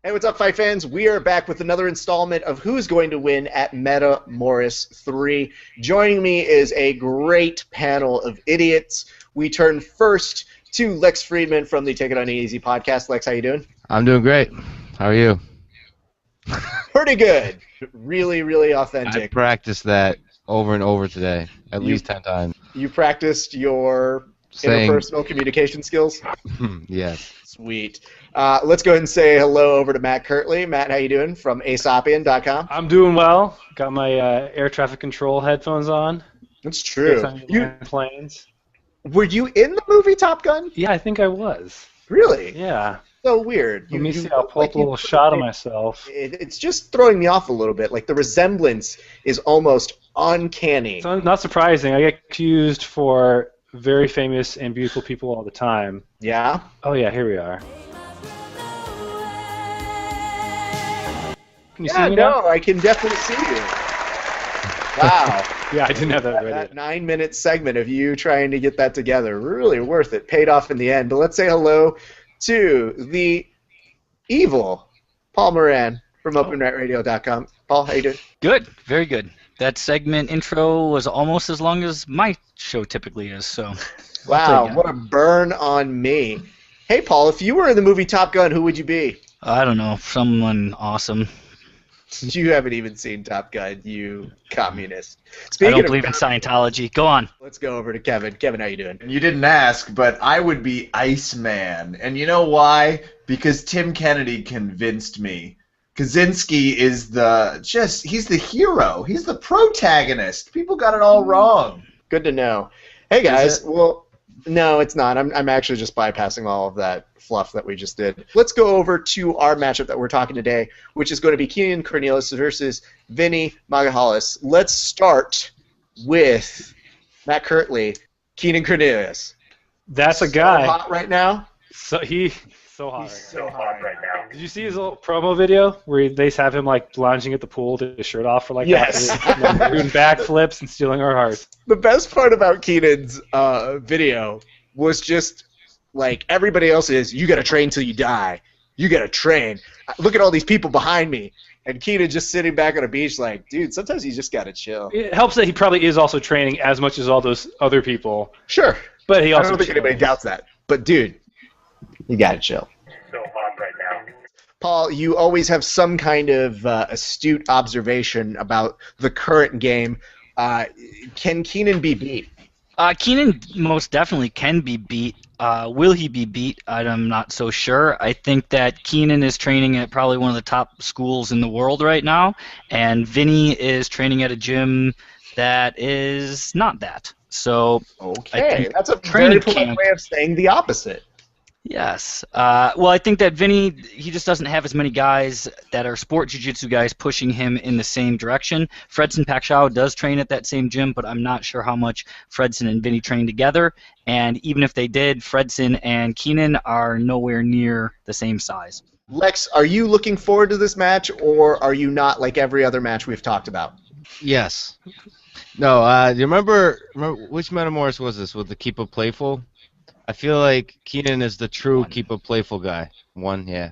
Hey, what's up, fight fans? We are back with another installment of Who's Going to Win at Metamoris 3. Joining me is a great panel of idiots. We turn first to Lex Friedman from the Take It Uneasy Podcast. Lex, how you doing? I'm doing great. How are you? Pretty good. Really, really authentic. I practiced that over and over today, at least 10 times. You practiced your interpersonal communication skills? Yes. Sweet. Let's go ahead and say hello over to Matt Kirtley. Matt, how you doing? From Aesopian.com. I'm doing well. Got my air traffic control headphones on. That's true. Planes. Were you in the movie Top Gun? Yeah, I think I was. Really? Yeah. So weird. Let me see. I'll pull up a little shot of myself. It's just throwing me off a little bit. Like, the resemblance is almost uncanny. It's not surprising. I get accused for very famous and beautiful people all the time. Yeah? Oh, yeah, here we are. Can you see me now? No, I can definitely see you. Wow. Yeah, I didn't have that ready. That 9-minute segment of you trying to get that together, really worth it. Paid off in the end. But let's say hello to the evil Paul Moran from OpenRightRadio.com. Paul, how you doing? Good, very good. That segment intro was almost as long as my show typically is, so. Wow, what a burn on me. Hey, Paul, if you were in the movie Top Gun, who would you be? I don't know, someone awesome. You haven't even seen Top Gun, you communist. I don't believe in Scientology. Go on. Let's go over to Kevin. Kevin, how you doing? You didn't ask, but I would be Iceman. And you know why? Because Tim Kennedy convinced me. Kaczynski is he's the hero. He's the protagonist. People got it all wrong. Good to know. Hey, guys. Well, no, it's not. I'm actually just bypassing all of that fluff that we just did. Let's go over to our matchup that we're talking today, which is going to be Keenan Cornelius versus Vinny Magalhaes. Let's start with Matt Kirtley. Keenan Cornelius. That's a guy. So hot right now? So he's so hot. He's so hot right now. Did you see his little promo video where they have him like lounging at the pool with his shirt off for like yes, doing backflips and stealing our hearts? The best part about Keenan's video was just like everybody else is, you got to train till you die. You got to train. Look at all these people behind me. And Keenan just sitting back on a beach like, dude, sometimes you just got to chill. It helps that he probably is also training as much as all those other people. Sure. But he also I don't think anybody doubts that. But, dude, you got to chill. So hot right now. Paul, you always have some kind of astute observation about the current game. Can Keenan be beat? Keenan most definitely can be beat. Will he be beat? I'm not so sure. I think that Keenan is training at probably one of the top schools in the world right now, and Vinny is training at a gym that is not that. So, okay, that's a very polite way of saying the opposite. Yes. Well, I think that Vinny, he just doesn't have as many guys that are sport jiu-jitsu guys pushing him in the same direction. Fredson Pakshaw does train at that same gym, but I'm not sure how much Fredson and Vinny train together. And even if they did, Fredson and Keenan are nowhere near the same size. Lex, are you looking forward to this match, or are you not, like every other match we've talked about? Yes. No, you remember which Metamoris was this, with the Keep It Playful? I feel like Keenan is the true Keep It Playful guy. One, yeah.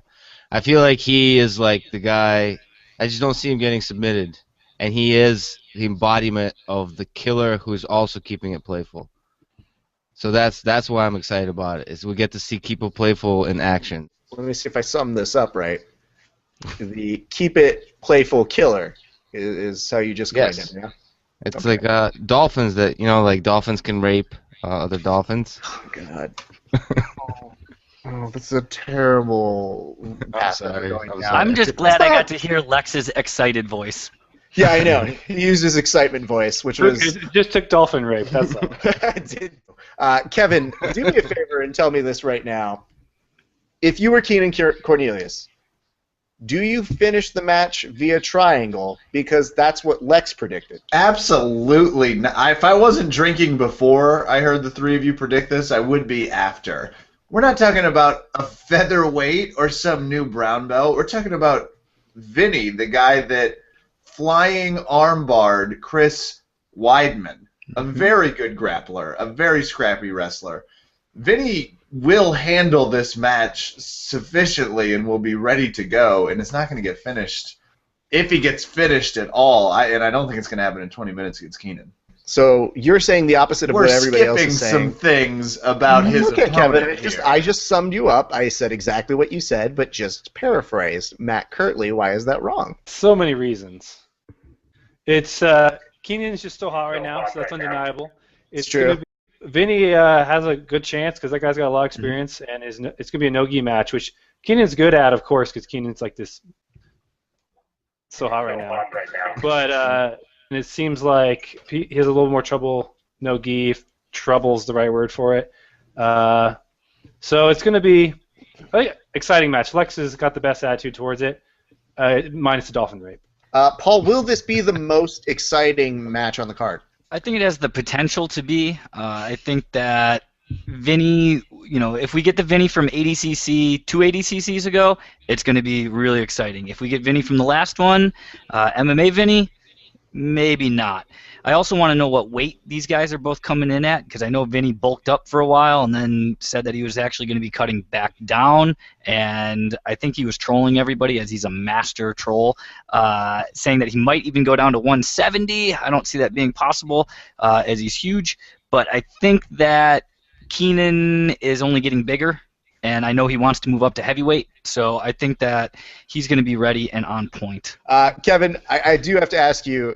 I feel like he is like the guy, I just don't see him getting submitted. And he is the embodiment of the killer who's also keeping it playful. So that's why I'm excited about it, is we get to see Keep It Playful in action. Let me see if I sum this up right. The Keep It Playful killer is how you just coined it, yeah? It's like dolphins that, like dolphins can rape other dolphins. Oh, God. Oh, that's a terrible path that we're going down. I'm just glad I got to hear Lex's excited voice. Yeah, I know. He used his excitement voice, which was... It just took dolphin rape, that's all. Kevin, do me a favor and tell me this right now. If you were Keenan Cornelius, do you finish the match via triangle? Because that's what Lex predicted. Absolutely. If I wasn't drinking before I heard the three of you predict this, I would be after. We're not talking about a featherweight or some new brown belt. We're talking about Vinny, the guy that flying armbarred Chris Weidman, a very good grappler, a very scrappy wrestler. Vinny will handle this match sufficiently and will be ready to go, and it's not going to get finished if he gets finished at all. And I don't think it's going to happen in 20 minutes against Keenan. So you're saying the opposite of what everybody else is saying. We're skipping some things about his opponent Kevin, here. I just summed you up. I said exactly what you said, but just paraphrased. Matt Kirtley, why is that wrong? So many reasons. It's Keenan's just so hot right now, so that's undeniable. It's true. Vinny has a good chance because that guy's got a lot of experience, and it's going to be a no-gi match, which Keenan's good at, of course, because Keenan's like this so hot right now. But and it seems like he has a little more trouble, no-gi, if trouble's the right word for it. So it's going to be an exciting match. Lex has got the best attitude towards it, minus the dolphin rape. Paul, will this be the most exciting match on the card? I think it has the potential to be. I think that Vinny, if we get the Vinny from ADCC 2 ADCCs ago, it's going to be really exciting. If we get Vinny from the last one, MMA Vinny, maybe not. I also want to know what weight these guys are both coming in at, because I know Vinny bulked up for a while and then said that he was actually going to be cutting back down, and I think he was trolling everybody, as he's a master troll, saying that he might even go down to 170. I don't see that being possible, as he's huge, but I think that Keenan is only getting bigger, and I know he wants to move up to heavyweight, so I think that he's going to be ready and on point. Kevin, I do have to ask you,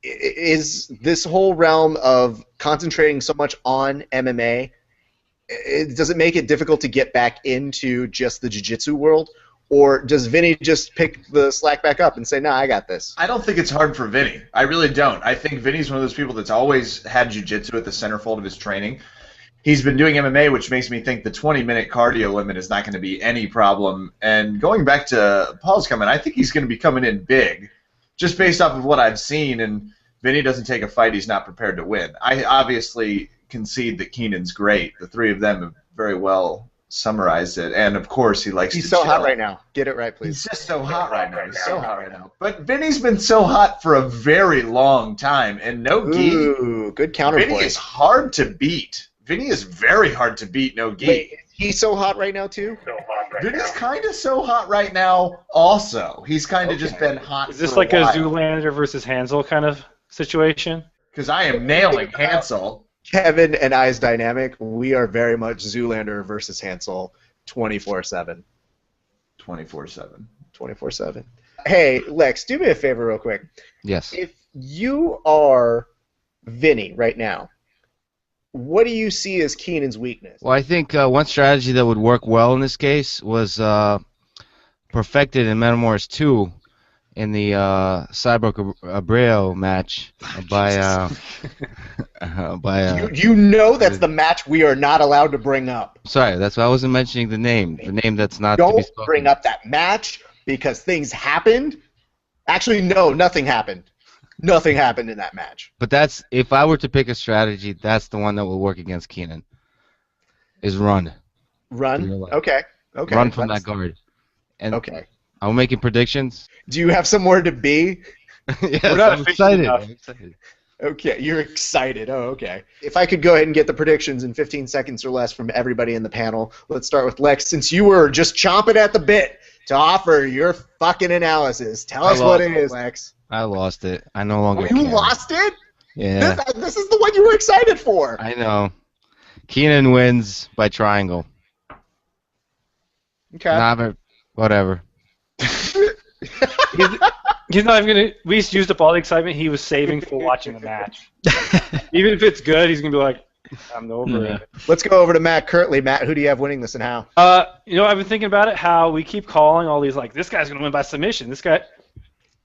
is this whole realm of concentrating so much on MMA, does it make it difficult to get back into just the jiu-jitsu world? Or does Vinny just pick the slack back up and say, I got this? I don't think it's hard for Vinny. I really don't. I think Vinny's one of those people that's always had jiu-jitsu at the centerfold of his training. He's been doing MMA, which makes me think the 20-minute cardio limit is not going to be any problem. And going back to Paul's comment, I think he's going to be coming in big, just based off of what I've seen. And Vinny doesn't take a fight he's not prepared to win. I obviously concede that Keenan's great. The three of them have very well summarized it. And, of course, he likes to He's so chill. hot right now. Get it right, please. He's just so hot right now. He's so hot right now. But Vinny's been so hot for a very long time. And no gi. Ooh, good counterpoint. Vinny is hard to beat. Vinny is very hard to beat, no gi. Wait, he's so hot right now, too? Vinny's kind of so hot right now also. He's kind of just been hot Is this for like a while. a Zoolander versus Hansel kind of situation? Because I am nailing Hansel. Kevin and I's dynamic, we are very much Zoolander versus Hansel 24/7. 24/7. 24/7. Hey, Lex, do me a favor real quick. Yes. If you are Vinny right now, what do you see as Keenan's weakness? Well, I think one strategy that would work well in this case was perfected in Metamoris 2 in the Cyborg Abreu match by You know that's the match we are not allowed to bring up. Sorry, that's why I wasn't mentioning the name that's not to be Don't spoken. bring up that match because things happened. Actually, no, nothing happened. Nothing happened in that match. But that's, if I were to pick a strategy, that's the one that will work against Keenan. Is run. Run? Okay. Okay. Run from that guard. And okay. I'm making predictions. Do you have somewhere to be? Yes, We're not I'm efficient excited. enough. I'm excited. Okay, you're excited. Oh, okay. If I could go ahead and get the predictions in 15 seconds or less from everybody in the panel, let's start with Lex. Since you were just chomping at the bit to offer your fucking analysis, tell us what it is, Lex. I lost it. I no longer You care. lost it? Yeah. This is the one you were excited for. I know. Keenan wins by triangle. Okay. Nah, but whatever. He's not even gonna. We just used up all the excitement he was saving for watching the match. Even if it's good, he's gonna be like, "I'm over it." Let's go over to Matt Kirtley. Matt, who do you have winning this and how? I've been thinking about it. How we keep calling all these like, this guy's gonna win by submission. This guy,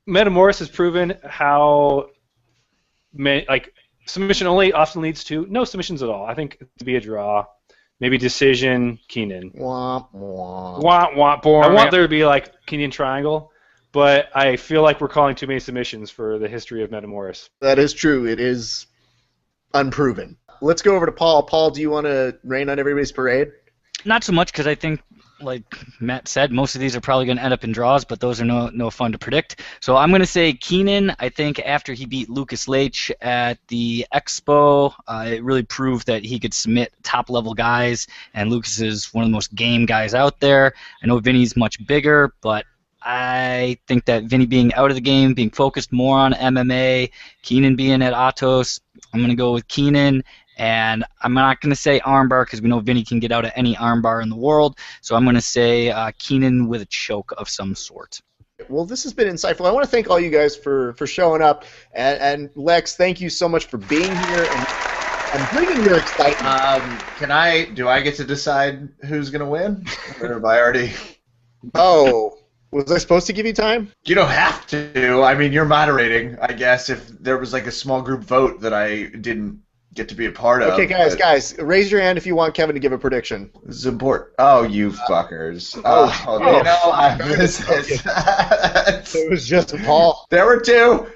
Metamoris has proven how, submission only often leads to no submissions at all. I think it to be a draw, maybe decision. Keenan. Womp womp. Womp womp. Boring. I want there to be like Keenan triangle. But I feel like we're calling too many submissions for the history of Metamoris. That is true. It is unproven. Let's go over to Paul. Paul, do you want to rain on everybody's parade? Not so much, because I think like Matt said, most of these are probably going to end up in draws, but those are no fun to predict. So I'm going to say Keenan. I think after he beat Lucas Leitch at the Expo, it really proved that he could submit top-level guys, and Lucas is one of the most game guys out there. I know Vinny's much bigger, but I think that Vinny being out of the game, being focused more on MMA, Keenan being at Atos, I'm going to go with Keenan. And I'm not going to say armbar because we know Vinny can get out of any armbar in the world. So I'm going to say Keenan with a choke of some sort. Well, this has been insightful. I want to thank all you guys for showing up. And Lex, thank you so much for being here and bringing your excitement. Do I get to decide who's going to win? Or have I already... Oh, was I supposed to give you time? You don't have to. I mean, you're moderating, I guess, if there was like a small group vote that I didn't get to be a part of. Okay, guys, raise your hand if you want Kevin to give a prediction. This is important. Oh, you fuckers. It was just Paul. There were two.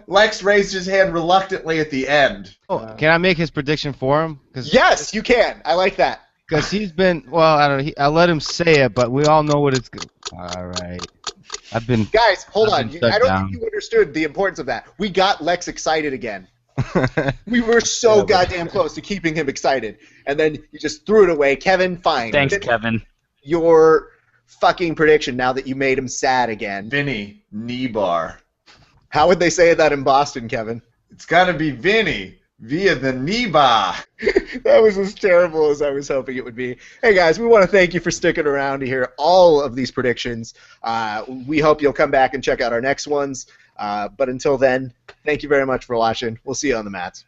Lex raised his hand reluctantly at the end. Oh, can I make his prediction for him? Yes, you can. I like that. Because he's been, well, I don't know. I'll let him say it, but we all know what it's. All right. Guys, hold on. I don't down. think you understood the importance of that. We got Lex excited again. We were so goddamn close to keeping him excited, and then you just threw it away. Kevin, fine. Thanks, Kevin. Your fucking prediction now that you made him sad again. Vinny, knee bar. How would they say that in Boston, Kevin? It's got to be Vinny via the knee bar. That was as terrible as I was hoping it would be. Hey, guys, we want to thank you for sticking around to hear all of these predictions. We hope you'll come back and check out our next ones. But until then, thank you very much for watching. We'll see you on the mats.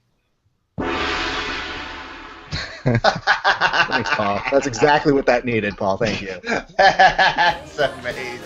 Thanks, Paul. That's exactly what that needed, Paul. Thank you. That's amazing.